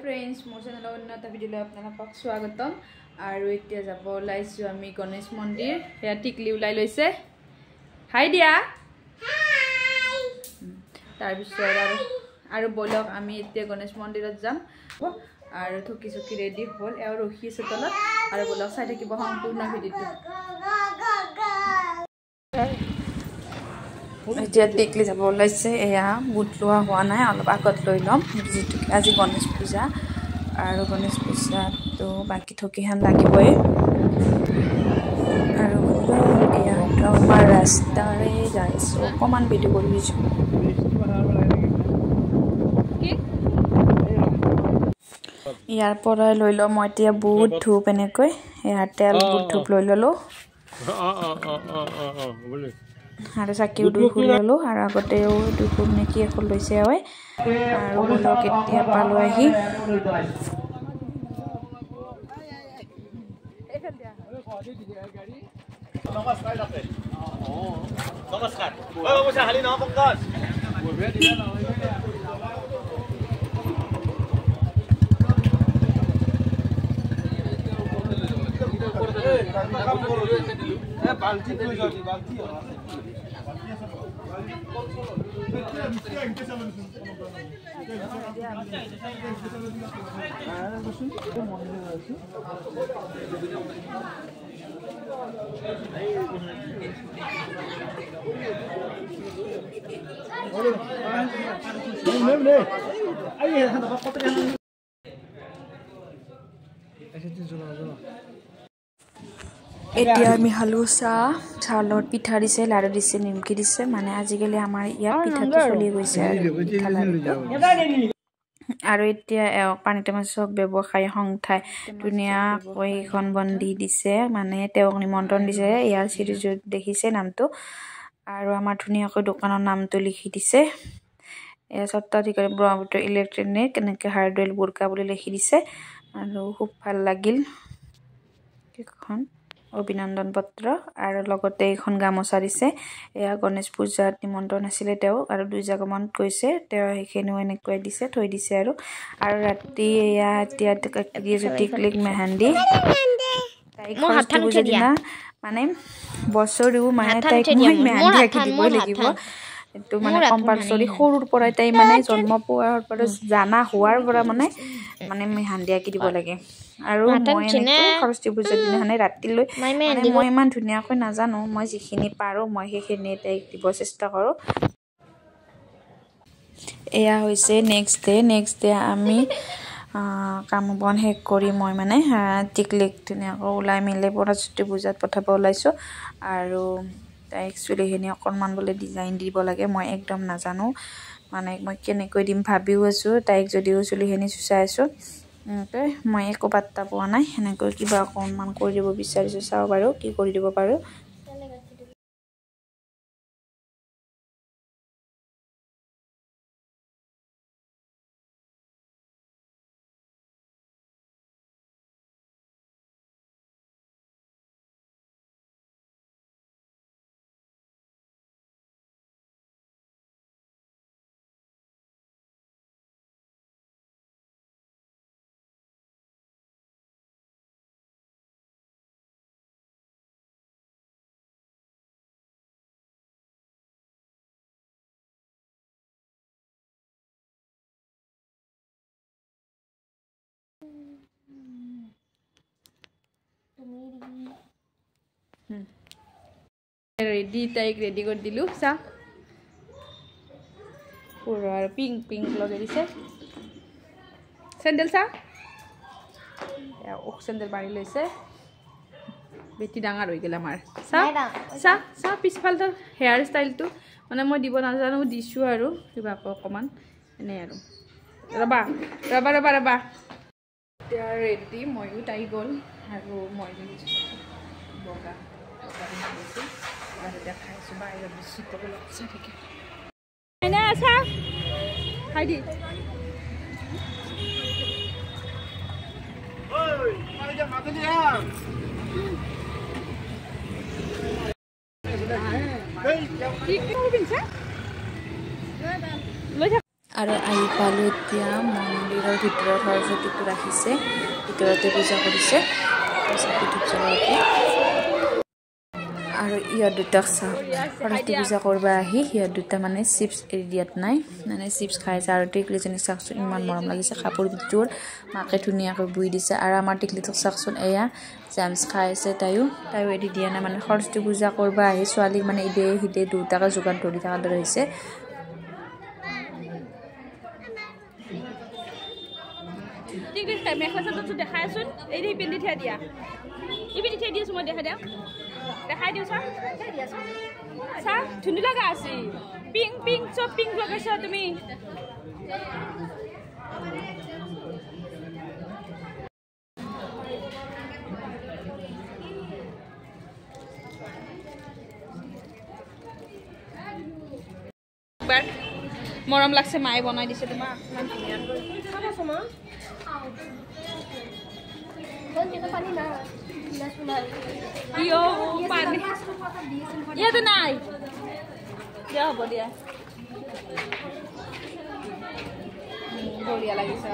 Friends मोर channel अन्य video आपनालोকক स्वागतम आरो এতিয়া যাব লাইছো আমি গণেশ মন্দিৰ হেয়া টিকলি উলাই লৈছে হাই দিয়া হাই তাৰ পিছত আৰু বলক আমি এতিয়া গণেশ মন্দিৰত যাম আৰু থকি চকি ৰেডি হল আৰু ৰখি আছে তলত আৰু বলক চাই থাকিব সম্পূৰ্ণ ভিডিওটো এতিয়া টিকলি যাব লাইছে এয়া বুট লোৱা হোৱা নাই অলপ আগত লৈ লম আজি গণেশ পূজা আৰু গণেশ পূজা তো বাকি থকিহান লাগিবই আৰু এয়া তো আমাৰ ৰাস্তাৰে যাইছো কমান ভিডিও কৰি দিছো ইয়াৰ পৰা লৈ ল মই এতিয়া বহুত ধূপ এনেকৈ এয়া তেল বহুত ধূপ লৈ ললো আৰু চাকিও দুখুল ললো আৰু আগতেও দুখুল নেকি এখন লৈছে হয় আৰু বলক এতিয়া পালো আহি নমস্কাৰ ঐ বাবুচা হালি ন পংকজ বালতি লৈ যাও বালতি এতিয়া আমি হালু চাউলৰ পিঠা দিছে লাড়ু দিছে নিমকি দিছে মানে আজিকালি আমাৰ ইয়াত পিঠাটো চলি গৈছে আৰু এতিয়া পানীতে মাছক ব্যৱসায় সংস্থাই ধুনীয়াকৈ এখন বন্দি দিছে মানে তেওঁক নিমন্ত্ৰণ দিছে ইয়াৰ চিৰিজত দেখিছে নামটো আৰু আমাৰ ধুনীয়াকৈ দোকানৰ নামটো লিখি দিছে এয়া সত্তাধিকাৰী ব্ৰহ্মপুত্ৰ ইলেক্ট্ৰনিক এনেকৈ হাৰ্ডৱেল বুৰকা বুলি লিখি দিছে আৰু খুব ভাল লাগিল এখন অভিনন্দন পত্ৰ আৰু লগতে এখন গামোচা দিছে এয়া গণেশ পূজাত নিমন্ত্ৰণ আছিলে তেওঁ আৰু দুই জাগমন কৈছে তেওঁ সেইখিনিও এনেকৈ দিছে থৈ দিছে আৰু ৰাতি এয়া এতিয়া টিকলিক মেহেন্দি তাইক ষষ্ঠী পূজাৰ দিনা মানে বছৰেও মানে তাইক মই মেহেন্দি আঁকি দিবই লাগিব এইটো মানে কম্পালসৰি সৰুৰ পৰাই তাই মানে জন্ম পোৱাৰ পৰা জানা হোৱাৰ পৰা মানে মেহেন্দি আঁকি দিব লাগে আৰু মই এনেকৈ সৰস্বতী পূজাৰ দিনাখনে ৰাতিলৈ মই ইমান ধুনীয়াকৈ নাজানো মই যিখিনি পাৰো মই সেইখিনি তাইক দিব চেষ্টা কৰো এয়া হৈছে নেক্সট ডে আমি কাম বন শেষ কৰি মই মানে টিকলিক ধুনীয়াকৈ ওলাই মিলে সৰস্বতী পূজাত পঠাব ওলাইছো আৰু তাইক চুলিখিনি অকণমান বোলে ডিজাইন দিব লাগে মই একদম নাজানো মানে মই কেনেকৈ দিম ভাবিও আছো তাইক যদিও চুলিখিনি চুচাই আছো মই একো পাত্তা পোৱা নাই এনেকৈ কিবা অকণমান কৰি দিব বিচাৰিছো চাও বাৰু কি কৰি দিব পাৰো रेडी ताइक रेडी कर दिलु सा पूरा पिंक लगे दिसे सैंडल सा या ओक सैंडल बारी लैसे बेटी डाঙर হৈ গেল আমাৰ सा পিছফাল তো হেয়াৰ ষ্টাইল তো মানে মই দিব নাজানো দিছো আৰু কিবা অকমান এনে আৰু ৰবা এতিয়া ৰেডি মইও তাই গল আৰু মই বগা দেখাইছো বাহিৰত বিশুদ্ধ লক্ষ্য থাকে এনে আছা হাইদি ওই মাৰে যা মাথা দিয়া এই কি কৰবিন স্যাৰ আৰু আহি পালোঁ এতিয়া মন্দিৰৰ ভিতৰত সৰস্বতীটো ৰাখিছে ভিতৰতে পূজা কৰিছে চাকি ধূপ জ্বলাওঁতে আৰু ইহঁত দুটাক চাওক সৰস্বতী পূজা কৰিব আহি সিহঁত দুটা মানে চিপছ এৰি দিয়াত নাই মানে চিপছ খাইছে আৰু টিকলিজনী চাওকচোন ইমান মৰম লাগিছে কাপোৰ ভিতৰত মাকে ধুনীয়াকৈ বৈ দিছে আৰু আমাৰ টিকলিটোক চাওকচোন এয়া জামছ খাই আছে তাইও এৰি দিয়া নাই মানে সৰস্বতী পূজা কৰিব আহি ছোৱালীক মানে ইদে সিদে দুটাকে যোগান ধৰি থকাৰ দৰে হৈছে মেখেলা চাদৰটো দেখাইচোন এই পিন্ধি থৈ দিয়া ইপিন্ধি থৈ দিছোঁ মই দেখাই দিওঁ চা চা ধুনীয়া লগা আছে পিংক চব পিংক লগাইছা তুমি মৰম লাগছে মায়ে বনাই দিছে তোমাক ইমান ধুনীয়া ইয়াতে নাই দিয়া হ'ব দিয়া বঢ়িয়া লাগিছে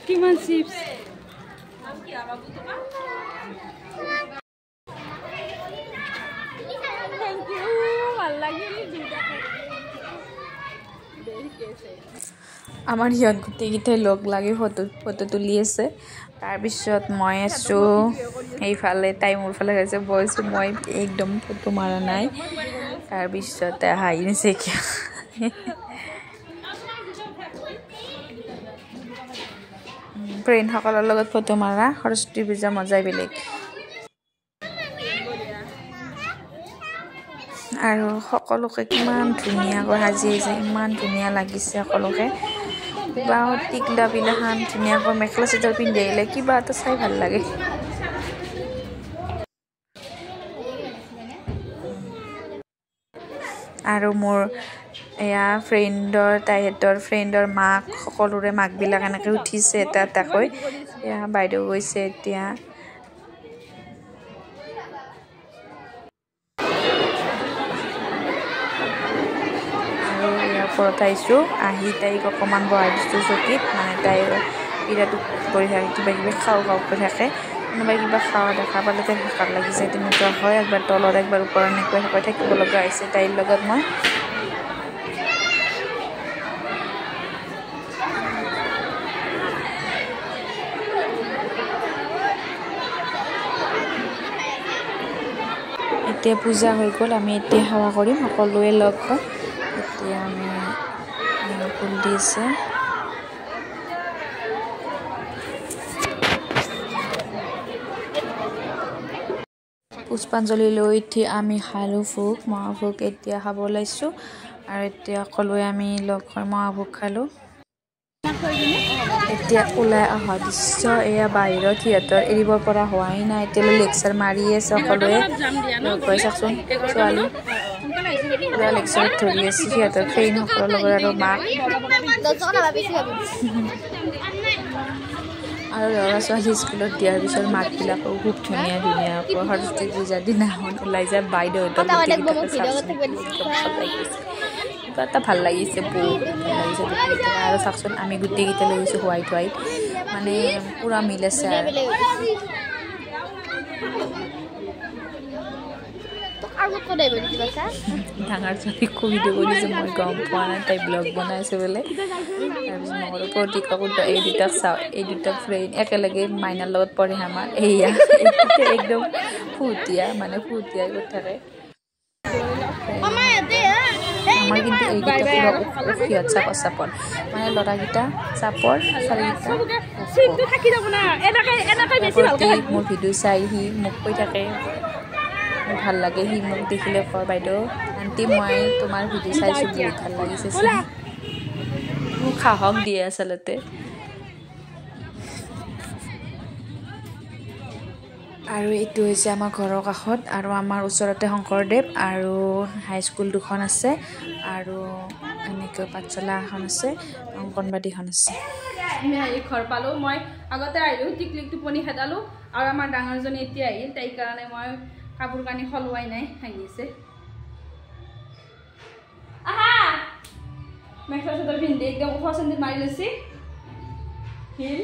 কিমান চিপছ আমাৰ সিহঁত গোটেইকেইটাই লগ লাগি ফটো তুলি আছে তাৰপিছত মই আছোঁ এইফালে তাই মোৰ ফালে গৈছে বৈছোঁ মই একদম ফটো মাৰা নাই তাৰপিছতে হাঁহি নিছে কিয় ফ্ৰেণ্ডসকলৰ লগত ফটো মাৰা সৰস্বতী পূজা মজাই বেলেগ আৰু সকলোকে কিমান ধুনীয়াকৈ সাজি আহিছে ইমান ধুনীয়া লাগিছে সকলোকে কিবা টিকলা বিলাখান ধুনীয়াকৈ মেখেলা চাদৰ পিন্ধি আহিলে কিবা এটা চাই ভাল লাগে আৰু মোৰ এয়া তাইহঁতৰ ফ্ৰেণ্ডৰ মাক সকলোৰে মাকবিলাক এনেকৈ উঠিছে এটা এটাকৈ এয়া বাইদেউ গৈছে এতিয়া ঘৰত আহিছোঁ আহি তাইক অকণমান বহাই দিছোঁ চকীত মানে তাই বিৰাট কৰি থাকে কিবা কিবি খাওঁ কৰি থাকে কোনোবাই কিবা খাওঁ দেখা পালে তাই ভাষাত লাগিছে তেনেকুৱা হয় একবাৰ তলত একবাৰ ওপৰত এনেকৈ থাকিব লগা হৈছে তাইৰ লগত মই এতিয়া পূজা হৈ গ'ল আমি এতিয়া সেৱা কৰিম সকলোৱে লগ হৈ এতিয়া আমি ফুল দিছে পুষ্পাঞ্জলি লৈ উঠি আমি খালোঁ মহাভোগ এতিয়া খাব ওলাইছোঁ আৰু এতিয়া সকলোৱে আমি লগ হৈ মহাভোগ খালোঁ এতিয়া ওলাই অহা দৃশ্য এয়া বাহিৰত সিহঁতৰ এৰিব পৰা হোৱাই নাই এতিয়ালৈ লেকচাৰ মাৰি আছে সকলোৱে লগ হৈ চাওকচোন ছোৱালী পুৰা লেকচাৰত ধৰি আছে সিহঁতৰ ফ্ৰেণ্ডসকলৰ লগত আৰু মাক আৰু ল'ৰা ছোৱালী স্কুলত দিয়াৰ পিছত মাকবিলাকো খুব ধুনীয়াকৈ সৰস্বতী পূজাৰ দিনাখন ওলাই যায় বাইদেউহঁতক কিবা এটা ভাল লাগিছে বহুত ভাল লাগিছে গোটেইকেইটা আৰু চাওকচোন আমি গোটেইকেইটা লৈ গৈছোঁ হোৱাইট মানে পূৰা মিল আছে আৰু ডাঙৰ ছোৱালীক ভিডিঅ' কৰিছোঁ মই গম পোৱা নাই তাই ব্লগ বনাইছে বোলে তাৰপিছত মই প্ৰতিকাকো এই দুটাক চাওঁ এই দুটা ফ্ৰেণ্ড একেলগে মাইনাৰ লগত পঢ়ে আমাৰ এয়া একদম ফুৰ্তিয়াই কৰি থাকে আমাৰ কিন্তু এইকেইটা পুৰা উফিয়ত চাপৰ মানে ল'ৰাকেইটা চাপৰ ছোৱালীকেইটা মোৰ ভিডিঅ' চাই সি মোক কৈ থাকে ভাল লাগে সি মোক দেখিলে কয় বাইদেউ আণ্টি মই তোমাৰ ভিডিঅ' চাইছোঁ বহুত ভাল লাগিছে মোক সাহস দিয়ে আচলতে আৰু এইটো হৈছে আমাৰ ঘৰৰ কাষত আৰু আমাৰ ওচৰতে শংকৰদেৱ আৰু হাইস্কুল দুখন আছে আৰু এনেকৈ পাঠশালা এখন আছে অংগনবাদীখন আছে ঘৰ পালোঁ মই আগতে আহিলোঁ টিকলিক টোপনি খেদালোঁ আৰু আমাৰ ডাঙৰজনী এতিয়া আহিল তাইৰ কাৰণে মই কাপোৰ কানি সলোৱাই নাই আহি আছে আহা মেখেলা চাদৰ পিন্ধি একদম ওখ চেন্দেল মাৰি লৈছি হিল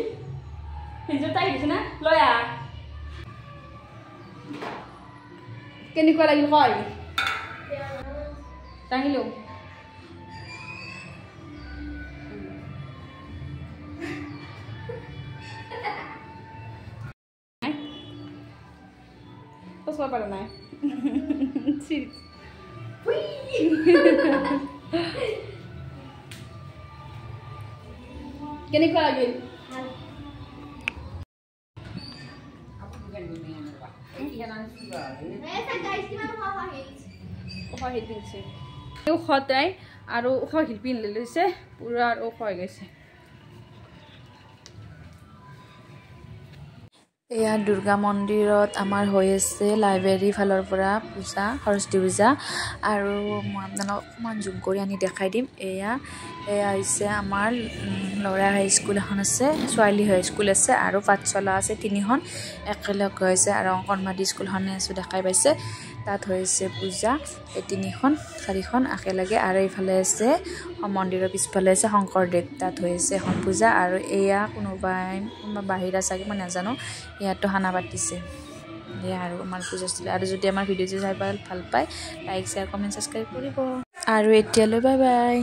হিলযোৰ তাই দিছে না লৈ আহ কেনেকুৱা লাগিল কয় দাঙিলো Pasal pada naik. Sini. Kini kau lagi. Kau hidup sih. Itu khotai, aru kau hidupin lelu sih, pura aru kau guys. এয়া দুৰ্গা মন্দিৰত আমাৰ হৈ আছে লাইব্ৰেৰী ফালৰ পৰা পূজা সৰস্বতী পূজা আৰু মই আপোনালোকক অকণমান জুম কৰি আনি দেখাই দিম এয়া হৈছে আমাৰ ল'ৰা হাই স্কুল এখন আছে ছোৱালী হাই স্কুল আছে আৰু পাঠশালা আছে তিনিখন একেলগ হৈছে আৰু অংগনবাদী স্কুলখনে আছে দেখাই পাইছে তাত হৈছে পূজা এই তিনিখন চাৰিখন একেলগে আৰু এইফালে আছে মন্দিৰৰ পিছফালে আছে শংকৰদেৱ তাত হৈছে এখন পূজা আৰু এয়া কোনোবা বাহিৰা চাগে মই নাজানো ইয়াতো খানা পাতিছে এয়া আৰু আমাৰ পূজা স্থলী আৰু যদি আমাৰ ভিডিঅ'টো চাই ভাল পায় লাইক শ্বেয়াৰ কমেণ্ট ছাবস্ক্ৰাইব কৰিব আৰু এতিয়ালৈ বাই বাই